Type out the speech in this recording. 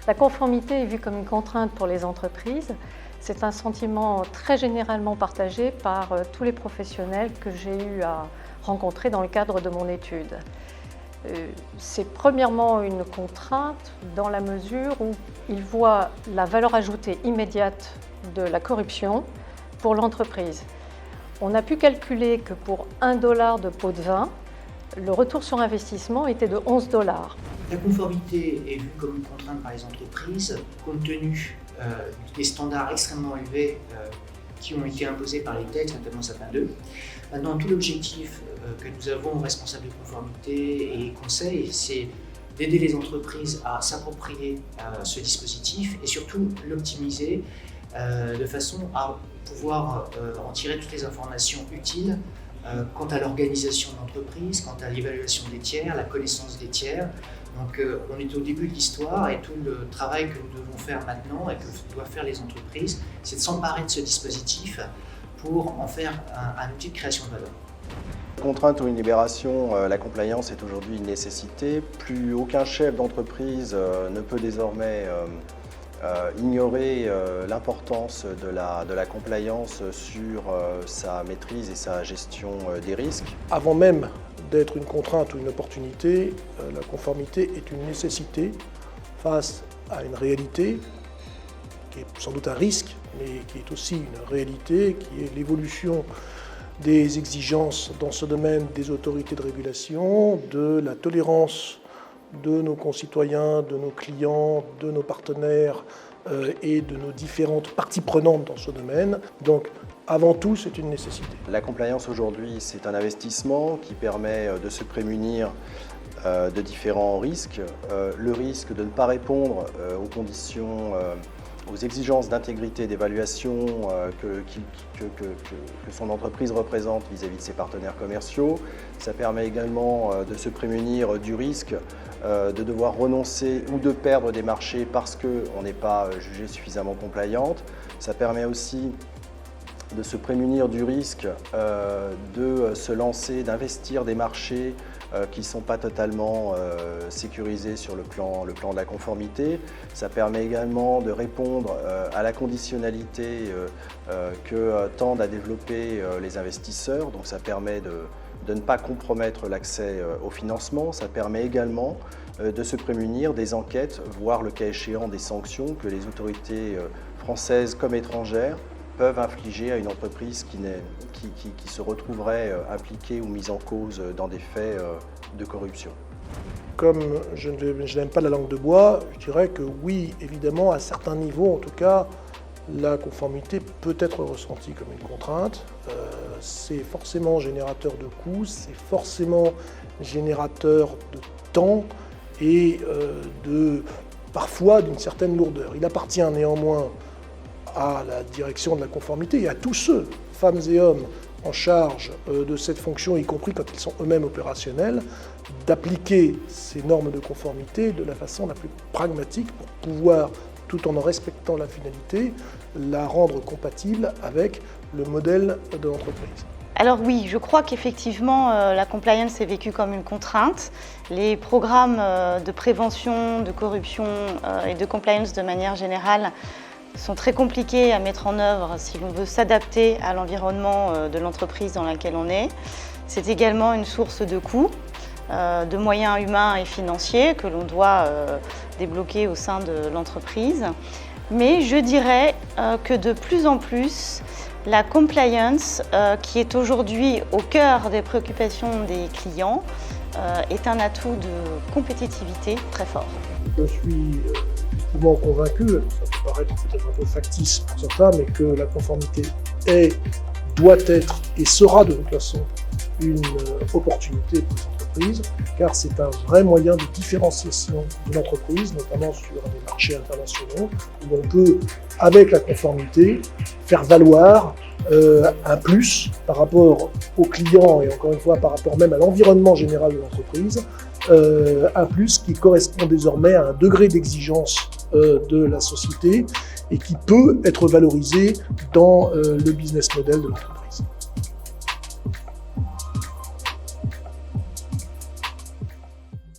La conformité est vue comme une contrainte pour les entreprises. C'est un sentiment très généralement partagé par tous les professionnels que j'ai eu à rencontrer dans le cadre de mon étude. C'est premièrement une contrainte dans la mesure où ils voient la valeur ajoutée immédiate de la corruption pour l'entreprise. On a pu calculer que pour 1 $ de pot de vin, le retour sur investissement était de 11 $. La conformité est vue comme une contrainte par les entreprises compte tenu des standards extrêmement élevés qui ont été imposés par les textes, notamment Sapin 2. Maintenant, tout l'objectif que nous avons, responsables de conformité et conseils, c'est d'aider les entreprises à s'approprier ce dispositif et surtout l'optimiser de façon à pouvoir en tirer toutes les informations utiles quant à l'organisation de l'entreprise, quant à l'évaluation des tiers, la connaissance des tiers. Donc on est au début de l'histoire et tout le travail que nous devons faire maintenant et que doivent faire les entreprises, c'est de s'emparer de ce dispositif pour en faire un outil de création de valeur. Contrainte ou une libération, la compliance est aujourd'hui une nécessité. Plus aucun chef d'entreprise ne peut désormais ignorer l'importance de la compliance sur sa maîtrise et sa gestion des risques. Avant même d'être une contrainte ou une opportunité, la conformité est une nécessité face à une réalité qui est sans doute un risque, mais qui est aussi une réalité, qui est l'évolution des exigences dans ce domaine des autorités de régulation, de la tolérance de nos concitoyens, de nos clients, de nos partenaires et de nos différentes parties prenantes dans ce domaine. Donc, avant tout, c'est une nécessité. La compliance aujourd'hui, c'est un investissement qui permet de se prémunir de différents risques. Le risque de ne pas répondre aux conditions, aux exigences d'intégrité d'évaluation que son entreprise représente vis-à-vis de ses partenaires commerciaux. Ça permet également de se prémunir du risque de devoir renoncer ou de perdre des marchés parce qu'on n'est pas jugé suffisamment compliante. Ça permet aussi de se prémunir du risque de se lancer, d'investir des marchés qui ne sont pas totalement sécurisés sur le plan de la conformité. Ça permet également de répondre à la conditionnalité que tendent à développer les investisseurs. Donc ça permet de ne pas compromettre l'accès au financement. Ça permet également de se prémunir des enquêtes, voire le cas échéant des sanctions que les autorités françaises comme étrangères peuvent infliger à une entreprise qui se retrouverait impliquée ou mise en cause dans des faits de corruption. Comme je n'aime pas la langue de bois, je dirais que oui, évidemment, à certains niveaux, en tout cas, la conformité peut être ressentie comme une contrainte. C'est forcément générateur de coûts, c'est forcément générateur de temps et parfois d'une certaine lourdeur. Il appartient néanmoins à la direction de la conformité et à tous ceux, femmes et hommes, en charge de cette fonction, y compris quand ils sont eux-mêmes opérationnels, d'appliquer ces normes de conformité de la façon la plus pragmatique pour pouvoir, tout en respectant la finalité, la rendre compatible avec le modèle de l'entreprise. Alors oui, je crois qu'effectivement, la compliance est vécue comme une contrainte. Les programmes de prévention, de corruption et de compliance de manière générale sont très compliqués à mettre en œuvre si l'on veut s'adapter à l'environnement de l'entreprise dans laquelle on est. C'est également une source de coûts, de moyens humains et financiers que l'on doit débloquer au sein de l'entreprise. Mais je dirais que de plus en plus, la compliance, qui est aujourd'hui au cœur des préoccupations des clients, est un atout de compétitivité très fort. Je suis effectivement convaincu, ça peut paraître peut-être un peu factice pour certains, mais que la conformité doit être et sera de toute façon une opportunité pour les entreprises, car c'est un vrai moyen de différenciation de l'entreprise, notamment sur des marchés internationaux, où on peut, avec la conformité, faire valoir un plus par rapport aux clients et encore une fois par rapport même à l'environnement général de l'entreprise, un plus qui correspond désormais à un degré d'exigence de la société et qui peut être valorisé dans le business model de l'entreprise.